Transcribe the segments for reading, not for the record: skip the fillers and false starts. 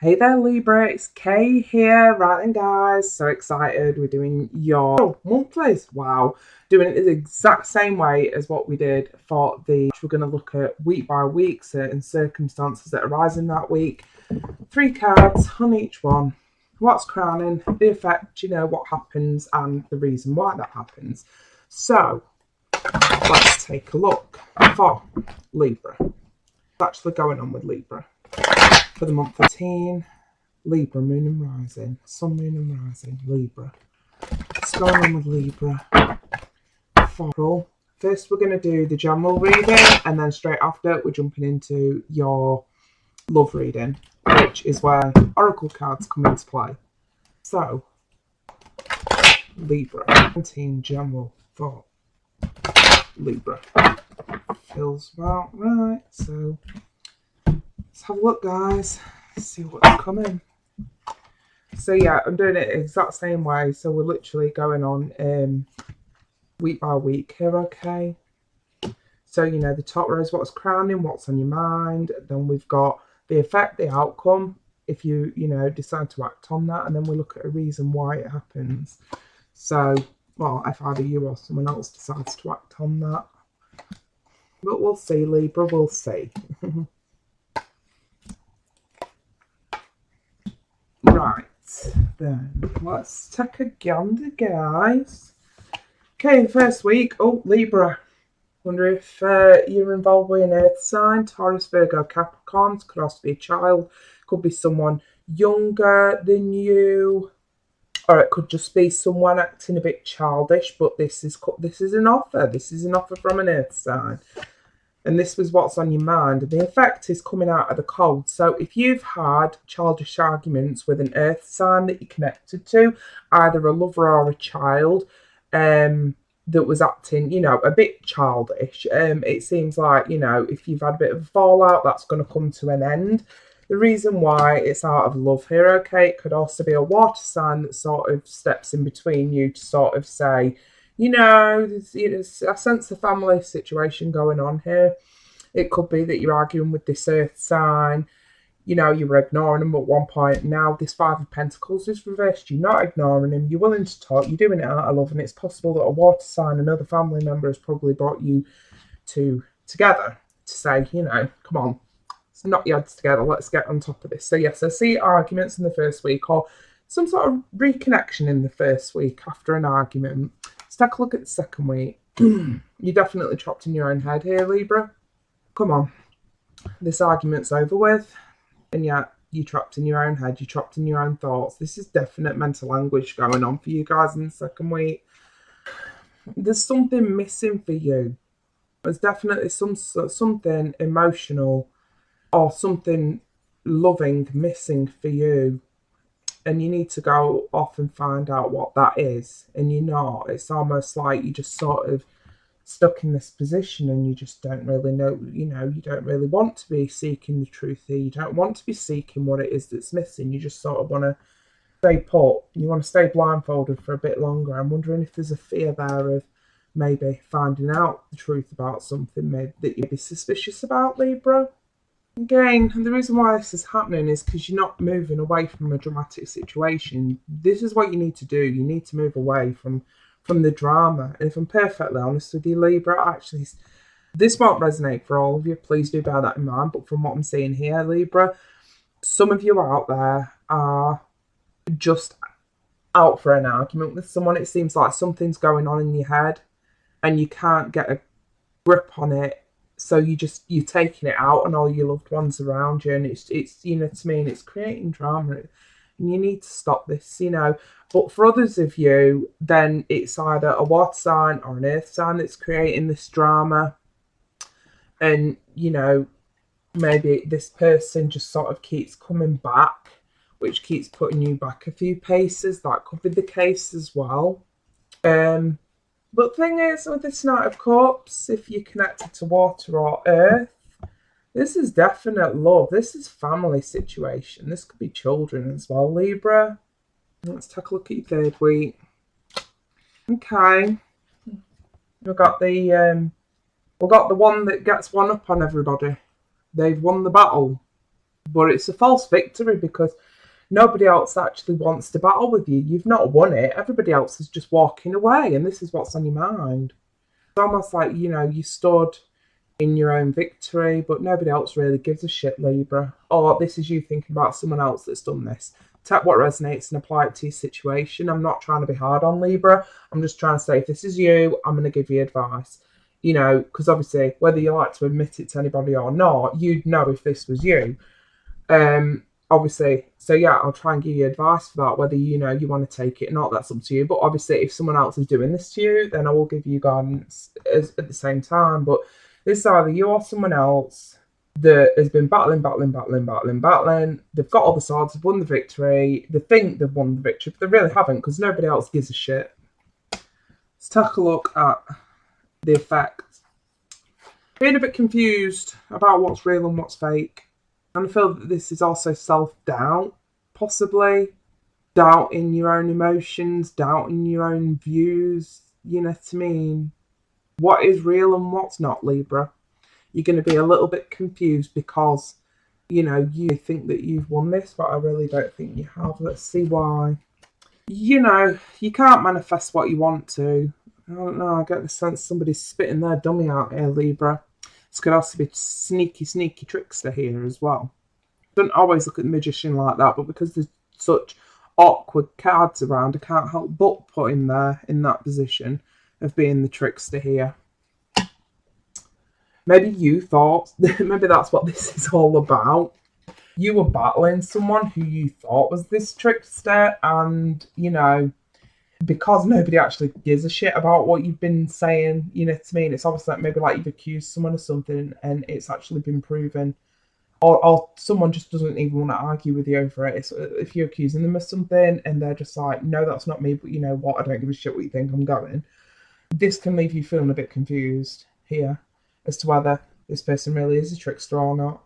Hey there Libra, it's Kay here. Right then guys, so excited. We're doing your monthlies. Wow. Doing it the exact same way as what we did for we're going to look at week by week, certain circumstances that arise in that week. 3 cards on each one. What's crowning, the effect, what happens and the reason why that happens. So let's take a look for Libra. What's actually going on with Libra for the month of teen? Libra, moon and rising, sun, moon and rising, Libra. What's going on with Libra? First, we're going to do the general reading, and then straight after, we're jumping into your love reading, which is where oracle cards come into play. So, Libra, 17 general for Libra. Feels about right. So, let's have a look, guys. See what's coming. So yeah, I'm doing it the exact same way. So we're literally going on week by week here, okay? So, the top row is what's crowning, what's on your mind. Then we've got the effect, the outcome, if you, decide to act on that. And then we look at a reason why it happens. So, well, if either you or someone else decides to act on that. But we'll see, Libra, we'll see. Right. Then let's take a gander, guys. Okay, first week. Oh, Libra. Wonder if you're involved with an earth sign, Taurus, Virgo, Capricorns. Could also be a child. Could be someone younger than you, or it could just be someone acting a bit childish. But this is an offer. This is an offer from an earth sign. And this was what's on your mind. And the effect is coming out of the cold. So if you've had childish arguments with an earth sign that you're connected to, either a lover or a child, that was acting, a bit childish, it seems like, if you've had a bit of a fallout, that's going to come to an end. The reason why it's out of love here, okay, it could also be a water sign that sort of steps in between you to sort of say, there's a sense of family situation going on here. It could be that you're arguing with this earth sign. You were ignoring them at one point. Now this 5 of Pentacles is reversed. You're not ignoring him. You're willing to talk. You're doing it out of love. And it's possible that a water sign, another family member, has probably brought you together to say, come on, let's knock your heads together. Let's get on top of this. So yes, I see arguments in the first week, or some sort of reconnection in the first week after an argument. Let's take a look at the second week. You're definitely trapped in your own head here, Libra. Come on. This argument's over with. And yet, you're trapped in your own head. You're trapped in your own thoughts. This is definite mental anguish going on for you guys in the second week. There's something missing for you. There's definitely something emotional or something loving missing for you. And you need to go off and find out what that is. And you're not. It's almost like you just sort of stuck in this position and you just don't really know, you don't really want to be seeking the truth here. You don't want to be seeking what it is that's missing. You just sort of want to stay put. You want to stay blindfolded for a bit longer. I'm wondering if there's a fear there of maybe finding out the truth about something maybe that you'd be suspicious about, Libra. Again, the reason why this is happening is because you're not moving away from a dramatic situation. This is what you need to do. You need to move away from the drama. And if I'm perfectly honest with you, Libra, actually, this won't resonate for all of you. Please do bear that in mind. But from what I'm seeing here, Libra, some of you out there are just out for an argument with someone. It seems like something's going on in your head and you can't get a grip on it. So you're taking it out on all your loved ones around you. And it's to me, it's creating drama. And you need to stop this, But for others of you, then it's either a water sign or an earth sign that's creating this drama. And, maybe this person just sort of keeps coming back, which keeps putting you back a few paces. That could be the case as well. But the thing is, with this Knight of Cups, if you're connected to water or earth, this is definite love. This is family situation. This could be children as well, Libra. Let's take a look at your third week. Okay. We've got the one that gets one up on everybody. They've won the battle. But it's a false victory because nobody else actually wants to battle with you. You've not won it. Everybody else is just walking away, and this is what's on your mind. It's almost like, you know, you stood in your own victory, but nobody else really gives a shit, Libra. Or this is you thinking about someone else that's done this. Take what resonates and apply it to your situation. I'm not trying to be hard on Libra. I'm just trying to say, if this is you, I'm going to give you advice. You know, because obviously, whether you like to admit it to anybody or not, you'd know if this was you. Obviously, so yeah, I'll try and give you advice for that, whether you know you want to take it or not, that's up to you. But obviously, if someone else is doing this to you, then I will give you guidance at the same time. But this is either you or someone else that has been battling. They've got all the swords, they've won the victory, they think they've won the victory, but they really haven't, because nobody else gives a shit. Let's take a look at the effect. Being a bit confused about what's real and what's fake. And I feel that this is also self-doubt, possibly. Doubt in your own emotions, doubt in your own views, you know what I mean? What is real and what's not, Libra? You're going to be a little bit confused because, you know, you think that you've won this, but I really don't think you have. Let's see why. You know, you can't manifest what you want to. I don't know, I get the sense somebody's spitting their dummy out here, Libra. This could also be sneaky trickster here as well. Don't always look at the magician like that, but because there's such awkward cards around, I can't help but put him there in that position of being the trickster here. Maybe you thought, maybe that's what this is all about. You were battling someone who you thought was this trickster, and, you know, because nobody actually gives a shit about what you've been saying, you know what I mean? It's obviously like maybe like you've accused someone of something and it's actually been proven. Or someone just doesn't even want to argue with you over it. It's, if you're accusing them of something and they're just like, no, that's not me, but you know what, I don't give a shit what you think, I'm going. This can leave you feeling a bit confused here as to whether this person really is a trickster or not.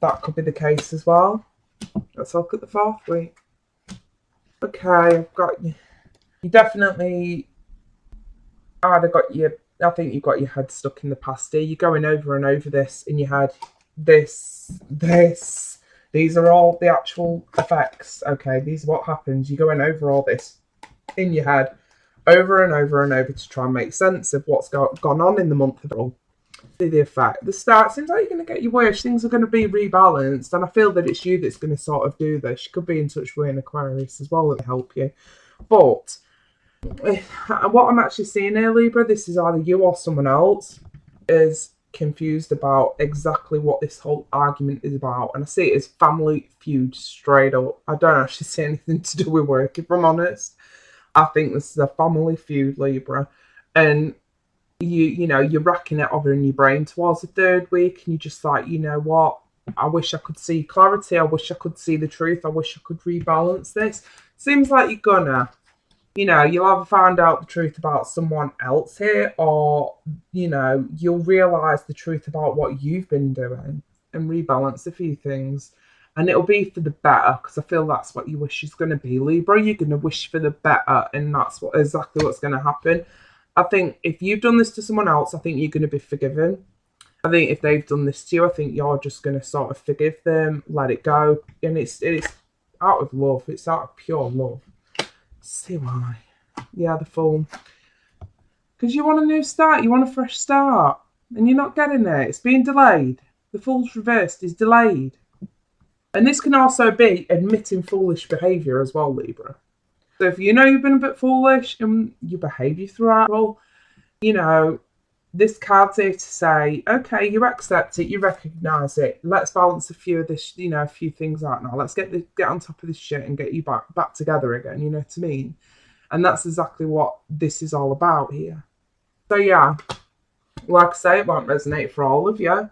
That could be the case as well. Let's look at the fourth week. Okay, I've got you. You definitely either got your, I think you've got your head stuck in the past here. You're going over and over this in your head. This. These are all the actual effects. Okay, these are what happens. You're going over all this in your head over and over and over to try and make sense of what's gone on in the month of April. See the effect. The start seems like you're going to get your wish. Things are going to be rebalanced, and I feel that it's you that's going to sort of do this. You could be in touch with an Aquarius as well that will help you. But what I'm actually seeing here, Libra, this is either you or someone else is confused about exactly what this whole argument is about. And I see it as family feud straight up. I don't actually see anything to do with work, if I'm honest. I think this is a family feud, Libra. And you know, you're racking it over in your brain towards the third week, and you're just like, you know what? I wish I could see clarity. I wish I could see the truth. I wish I could rebalance this. Seems like you're gonna. You know, you'll either find out the truth about someone else here, or, you know, you'll realise the truth about what you've been doing and rebalance a few things. And it'll be for the better, because I feel that's what your wish is going to be, Libra. You're going to wish for the better, and that's exactly what's going to happen. I think if you've done this to someone else, I think you're going to be forgiven. I think if they've done this to you, I think you're just going to sort of forgive them, let it go. And it's out of love. It's out of pure love. See why? Yeah, the Fool. Because you want a new start, you want a fresh start, and you're not getting it. It's being delayed. The Fool's reversed is delayed. And this can also be admitting foolish behaviour as well, Libra. So if you know you've been a bit foolish and your behaviour throughout, well, you know, this card's here to say, okay, you accept it, you recognise it. Let's balance a few of this, you know, a few things out now. Let's get on top of this shit and get you back together again. You know what I mean? And that's exactly what this is all about here. So yeah, like I say, it won't resonate for all of you,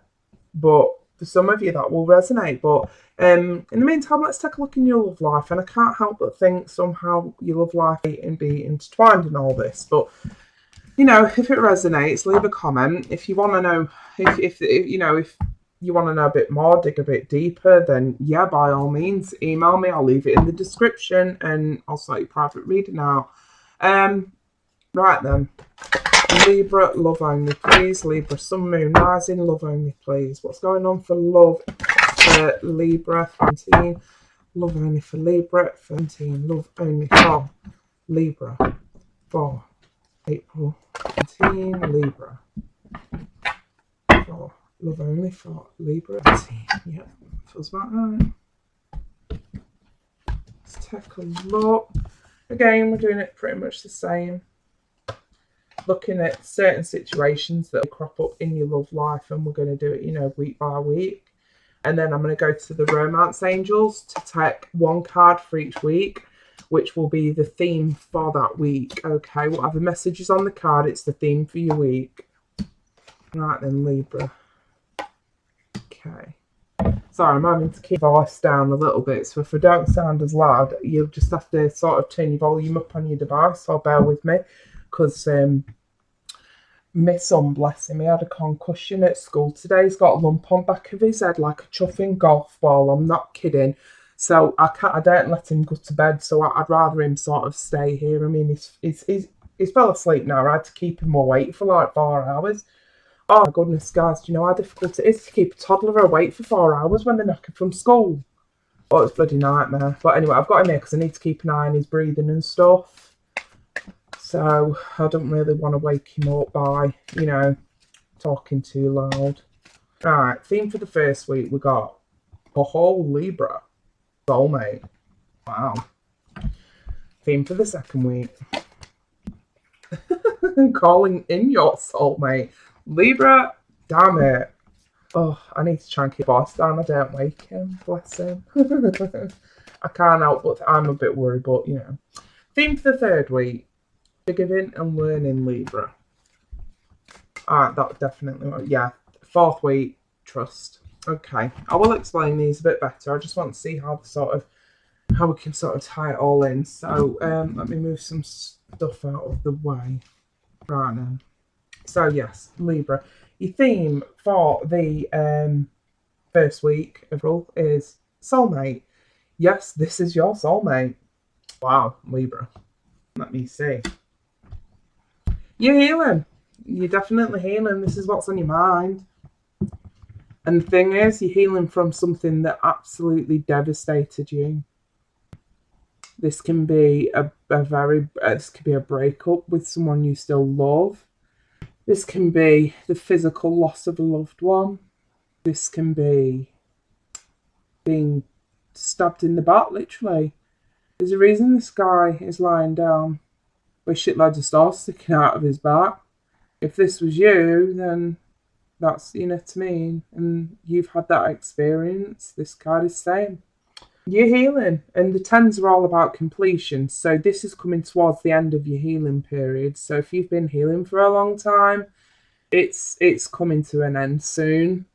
but for some of you that will resonate. But in the meantime, let's take a look in your love life. And I can't help but think somehow your love life and be intertwined in all this. But you know, if it resonates, leave a comment. If you want to know, if you know, if you want to know a bit more, dig a bit deeper, then yeah, by all means, email me. I'll leave it in the description, and I'll start your private reading out. Right then, Libra, love only, please. Libra, Sun, Moon, Rising, love only, please. What's going on for love for Libra 17. Love only for Libra 17. Love only for Libra for April 17. Libra for love only for Libra 17. Yep, feels about right. Let's take a look. Again, we're doing it pretty much the same. Looking at certain situations that will crop up in your love life, and we're going to do it, you know, week by week. And then I'm going to go to the romance angels to take one card for each week, which will be the theme for that week. Okay, whatever message is on the card, it's the theme for your week. Right then, Libra. Okay. Sorry, I'm having to keep my voice down a little bit, so if I don't sound as loud, you'll just have to sort of turn your volume up on your device, so bear with me, because my son, bless him, he had a concussion at school today. He's got a lump on the back of his head like a chuffing golf ball. I'm not kidding. So I don't let him go to bed, so I'd rather him sort of stay here. I mean, he's fell asleep now. I had to keep him awake for like 4 hours. Oh my goodness, guys, do you know how difficult it is to keep a toddler awake for 4 hours when they're knackered from school? Oh, it's a bloody nightmare. But anyway, I've got him here because I need to keep an eye on his breathing and stuff. So I don't really want to wake him up by, you know, talking too loud. Alright, theme for the first week, we got a whole Libra. Soulmate. Wow. Theme for the second week. Calling in your soulmate. Libra, damn it. Oh, I need to try and keep boss down. I don't wake him. Bless him. I can't help but I'm a bit worried, but you know. Theme for the third week. Forgiving and learning, Libra. Alright, that definitely, yeah. Fourth week, trust. Okay, I will explain these a bit better. I just want to see how we can sort of tie it all in. So let me move some stuff out of the way. Right then. So yes, Libra. Your theme for the first week of April is soulmate. Yes, this is your soulmate. Wow, Libra. Let me see. You're healing. You're definitely healing. This is what's on your mind. And the thing is, you're healing from something that absolutely devastated you. This can be this could be a breakup with someone you still love. This can be the physical loss of a loved one. This can be being stabbed in the back, literally. There's a reason this guy is lying down with shitloads of stars sticking out of his back. If this was you, then that's, you know what I mean? And you've had that experience. This card is saying you're healing, and the tens are all about completion. So this is coming towards the end of your healing period. So if you've been healing for a long time, it's coming to an end soon.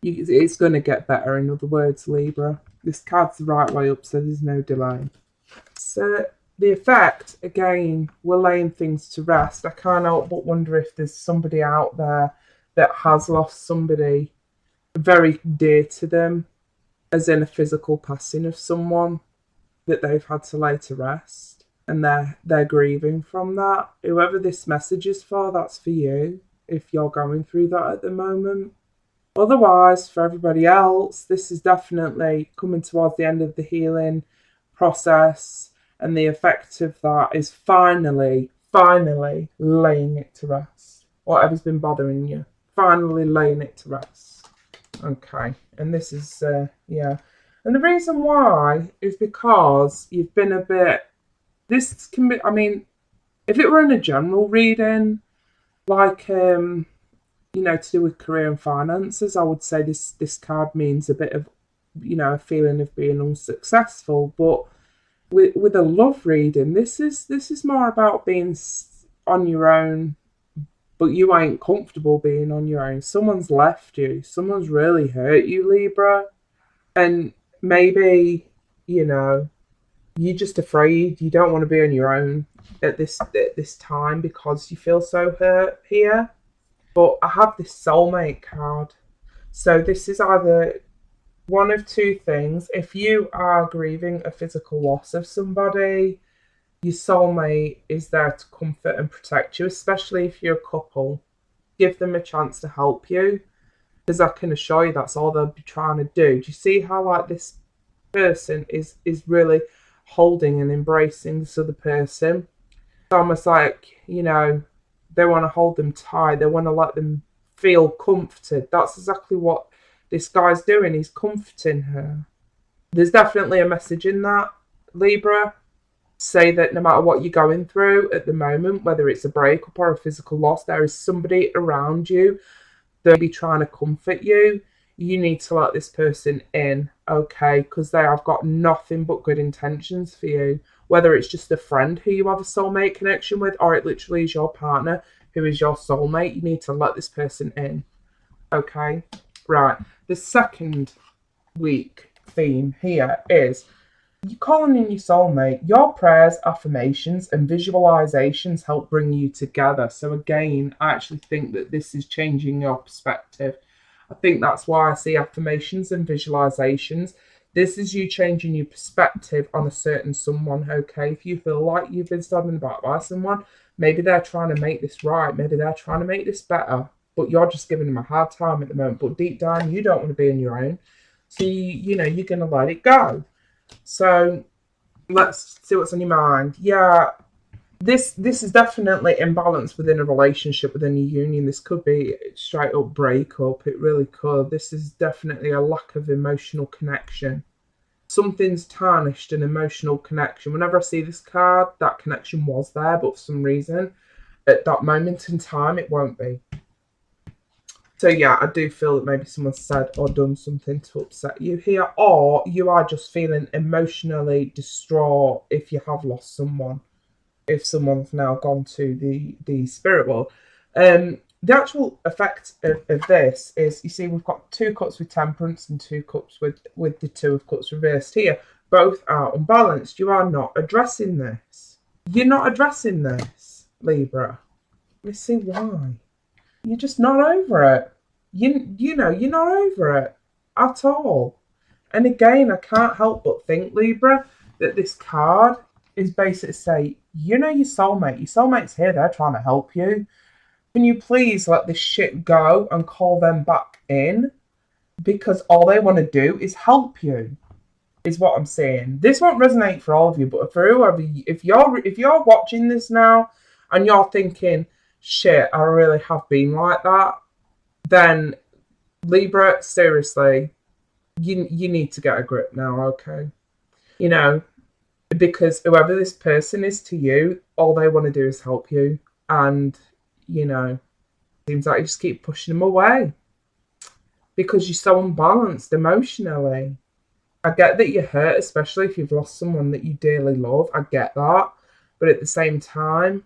It's going to get better. In other words, Libra. This card's the right way up, so there's no delay. So the effect, again, we're laying things to rest. I can't help but wonder if there's somebody out there that has lost somebody very dear to them, as in a physical passing of someone that they've had to lay to rest, and they're grieving from that. Whoever this message is for, that's for you, if you're going through that at the moment. Otherwise, for everybody else, this is definitely coming towards the end of the healing process. And the effect of that is finally laying it to rest. Whatever's been bothering you, finally laying it to rest. Okay, and this is, yeah. And the reason why is because you've been a bit, this can be, I mean, if it were in a general reading, like, you know, to do with career and finances, I would say this card means a bit of, you know, a feeling of being unsuccessful. But with a love reading, this is more about being on your own, but you ain't comfortable being on your own. Someone's left you. Someone's really hurt you, Libra. And maybe, you know, you're just afraid. You don't want to be on your own at this time because you feel so hurt here. But I have this soulmate card. So this is either one of two things. If you are grieving a physical loss of somebody, your soulmate is there to comfort and protect you, especially if you're a couple. Give them a chance to help you. Because I can assure you that's all they'll be trying to do. Do you see how like this person is really holding and embracing this other person? It's almost like, you know, they want to hold them tight. They want to let them feel comforted. That's exactly what this guy's doing. He's comforting her. There's definitely a message in that, Libra. Say that no matter what you're going through at the moment, whether it's a breakup or a physical loss, there is somebody around you that may be trying to comfort you. You need to let this person in, okay? Because they have got nothing but good intentions for you. Whether it's just a friend who you have a soulmate connection with, or it literally is your partner who is your soulmate, you need to let this person in, okay? Right. The second week theme here is you calling in your soulmate. Your prayers, affirmations, and visualizations help bring you together. So again, I actually think that this is changing your perspective. I think that's why I see affirmations and visualizations. This is you changing your perspective on a certain someone, okay? If you feel like you've been stabbed about by someone, maybe they're trying to make this right. Maybe they're trying to make this better, but you're just giving them a hard time at the moment. But deep down, you don't want to be on your own. So, you know, you're going to let it go. So let's see what's on your mind. Yeah, this is definitely imbalance within a relationship, within a union. This could be straight up breakup. It really could. This is definitely a lack of emotional connection. Something's tarnished an emotional connection. Whenever I see this card, that connection was there, but for some reason, at that moment in time, it won't be. So yeah, I do feel that maybe someone said or done something to upset you here, or you are just feeling emotionally distraught if you have lost someone, if someone's now gone to the spirit world. The actual effect of this is, you see, we've got 2 cups with temperance and 2 cups with the 2 of cups reversed here. Both are unbalanced. You are not addressing this. You're not addressing this, Libra. Let's see why. You're just not over it. You know, you're not over it at all. And again, I can't help but think, Libra, that this card is basically say, you know, your soulmate. Your soulmate's here. They're trying to help you. Can you please let this shit go and call them back in? Because all they want to do is help you, is what I'm saying. This won't resonate for all of you, but for whoever, if you're watching this now and you're thinking, shit, I really have been like that, then Libra, seriously, you need to get a grip now, okay? You know, because whoever this person is to you, all they want to do is help you. And, you know, seems like you just keep pushing them away because you're so unbalanced emotionally. I get that you're hurt, especially if you've lost someone that you dearly love. I get that. But at the same time,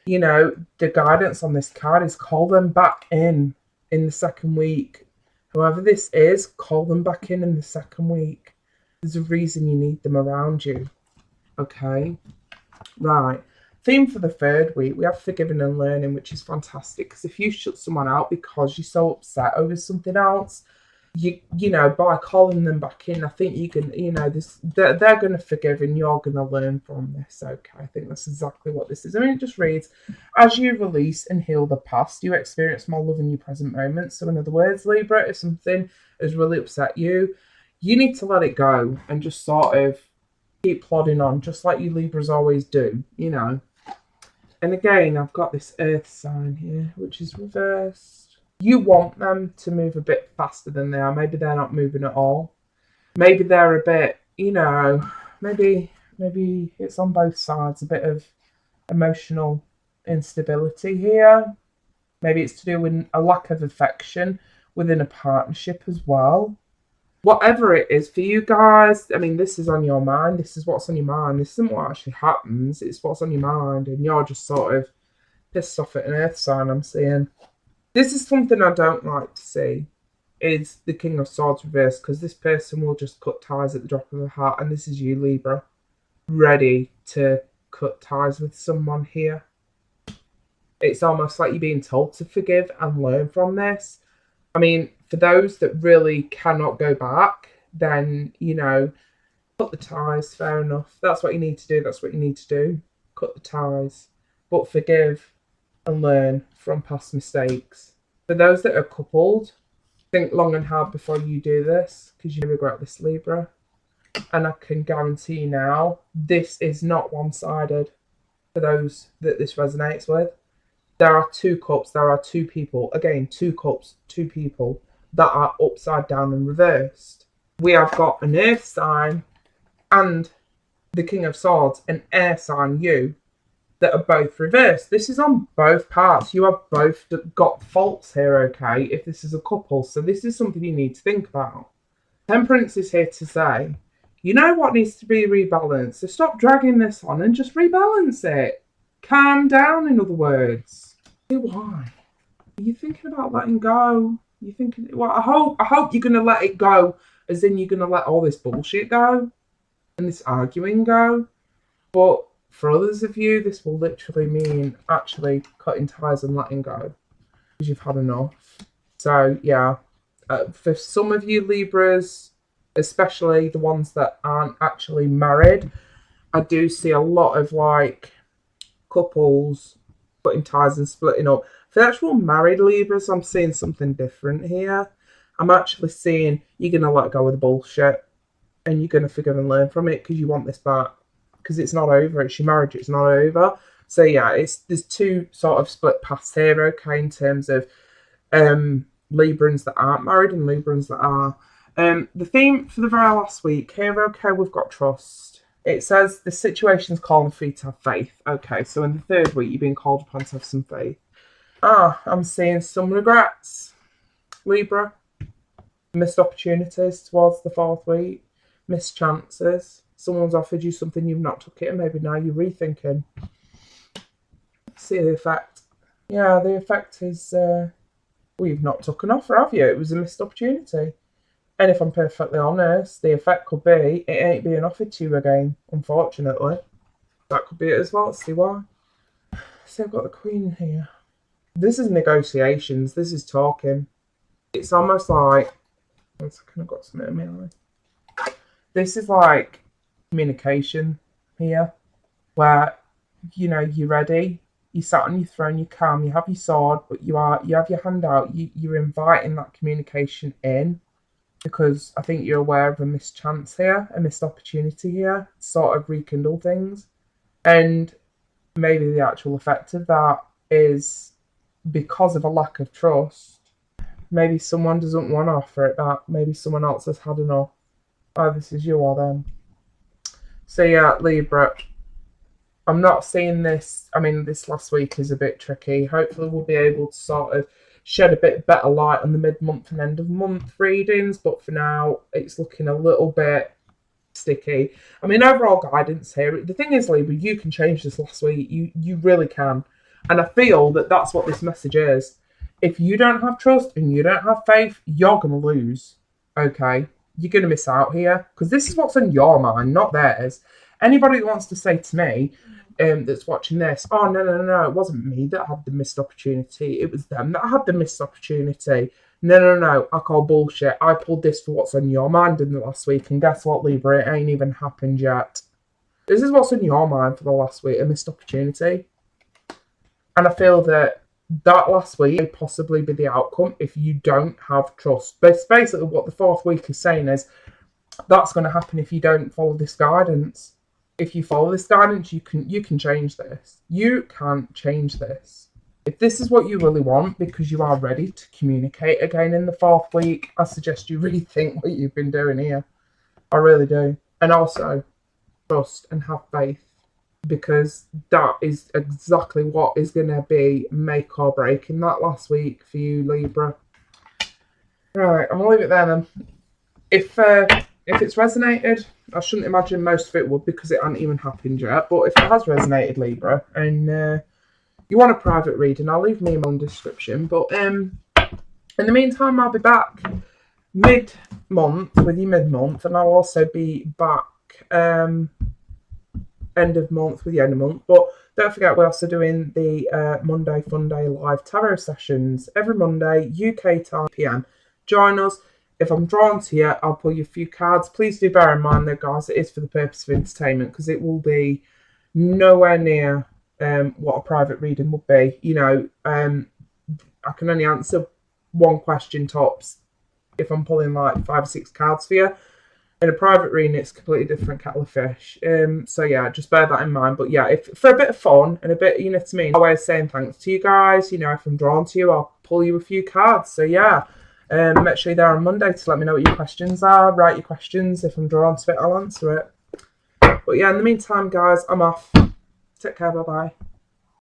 you know, the guidance on this card is call them back in the second week. Whoever this is, call them back in the second week. There's a reason you need them around you. Okay? Right. Theme for the third week, we have forgiving and learning, which is fantastic. Because if you shut someone out because you're so upset over something else, you know, by calling them back in, I think you can, you know, they're going to forgive and you're going to learn from this. Okay, I think that's exactly what this is. I mean, it just reads, as you release and heal the past, you experience more love in your present moment. So in other words, Libra, if something has really upset you, you need to let it go and just sort of keep plodding on, just like you Libras always do, you know. And again, I've got this earth sign here, which is reversed. You want them to move a bit faster than they are. Maybe they're not moving at all. Maybe they're a bit, you know, maybe it's on both sides, a bit of emotional instability here. Maybe it's to do with a lack of affection within a partnership as well. Whatever it is for you guys, I mean, this is on your mind. This is what's on your mind. This isn't what actually happens. It's what's on your mind. And you're just sort of pissed off at an earth sign, I'm seeing. This is something I don't like to see, is the King of Swords reversed, because this person will just cut ties at the drop of a hat, and this is you, Libra, ready to cut ties with someone here. It's almost like you're being told to forgive and learn from this. I mean, for those that really cannot go back, then, you know, cut the ties, fair enough. That's what you need to do. That's what you need to do. Cut the ties. But forgive and learn from past mistakes. For those that are coupled, Think long and hard before you do this, because you regret this, Libra. And I can guarantee you now, this is not one-sided for those that this resonates with. There are two cups, there are two people. Again, two cups, two people that are upside down and reversed. We have got an earth sign and the King of Swords, an air sign, you, that are both reversed. This is on both parts. You have both got faults here, okay, if this is a couple. So this is something you need to think about. Temperance is here to say, you know what needs to be rebalanced. So stop dragging this on and just rebalance it. Calm down, in other words. Why? Are you thinking about letting go? You thinking, well, I hope you're gonna let it go, as in you're gonna let all this bullshit go and this arguing go. But for others of you, this will literally mean actually cutting ties and letting go because you've had enough. So yeah, for some of you Libras, especially the ones that aren't actually married, I do see a lot of like couples cutting ties and splitting up. For the actual married Libras, I'm seeing something different here. I'm actually seeing you're going to let go of the bullshit and you're going to forgive and learn from it because you want this back. Because it's not over. It's your marriage. It's not over. So yeah, there's two sort of split paths here, okay, in terms of Librans that aren't married and Librans that are. The theme for the very last week here, okay, we've got trust. It says the situation's calling for you to have faith. Okay, so in the third week, you're being called upon to have some faith. I'm seeing some regrets, Libra. Missed opportunities towards the fourth week. Missed chances. Someone's offered you something, you've not took it, and maybe now you're rethinking. See the effect. Yeah, the effect is, well, you've not took an offer, have you? It was a missed opportunity. And if I'm perfectly honest, the effect could be it ain't being offered to you again, unfortunately. That could be it as well. Let's see why. See, I've got the Queen here. This is negotiations. This is talking. It's almost like... One second, I've got something in my eye. This is like communication here, where, you know, you're ready. You sat on your throne, you're calm, you have your sword, but you have your hand out. You're inviting that communication in. Because I think you're aware of a missed chance here, a missed opportunity here, sort of rekindle things. And maybe the actual effect of that is because of a lack of trust. Maybe someone doesn't want to offer it back. Maybe someone else has had enough. Oh, this is you or them. So yeah, Libra, I'm not seeing this. I mean, this last week is a bit tricky. Hopefully we'll be able to sort of shed a bit better light on the mid-month and end-of-month readings, but for now, it's looking a little bit sticky. I mean, overall guidance here. The thing is, Libra, you can change this last week. You really can. And I feel that that's what this message is. If you don't have trust and you don't have faith, you're going to lose, okay? You're going to miss out here, because this is what's on your mind, not theirs. Anybody that wants to say to me, that's watching this, oh, no, it wasn't me that had the missed opportunity. It was them that had the missed opportunity. No, I call bullshit. I pulled this for what's on your mind in the last week, and guess what, Libra? It ain't even happened yet. This is what's on your mind for the last week, a missed opportunity. And I feel that last week may possibly be the outcome if you don't have trust. But basically what the fourth week is saying is that's going to happen if you don't follow this guidance. If you follow this guidance, you can change this. You can change this. If this is what you really want, because you are ready to communicate again in the fourth week, I suggest you rethink what you've been doing here. I really do. And also, trust and have faith, because that is exactly what is going to be make or break in that last week for you, Libra. Right, I'm going to leave it there then. If it's resonated, I shouldn't imagine most of it would, because it hasn't even happened yet. But if it has resonated, Libra, and you want a private reading, I'll leave me my own description. But in the meantime, I'll be back mid-month with you mid-month, and I'll also be back end of month with the end of month. But don't forget, we're also doing the Monday Fun Day live tarot sessions every Monday, UK time PM. Join us. If I'm drawn to you, I'll pull you a few cards. Please do bear in mind, though, guys, it is for the purpose of entertainment, because it will be nowhere near what a private reading would be. You know, I can only answer one question tops if I'm pulling like 5 or 6 cards for you. In a private reading, it's a completely different kettle of fish. So yeah, just bear that in mind. But yeah, if for a bit of fun and a bit, you know what I mean, a way of saying thanks to you guys, you know, if I'm drawn to you, I'll pull you a few cards. So yeah, make sure you're there on Monday to let me know what your questions are. Write your questions. If I'm drawn to it, I'll answer it. But yeah, in the meantime, guys, I'm off. Take care, bye-bye.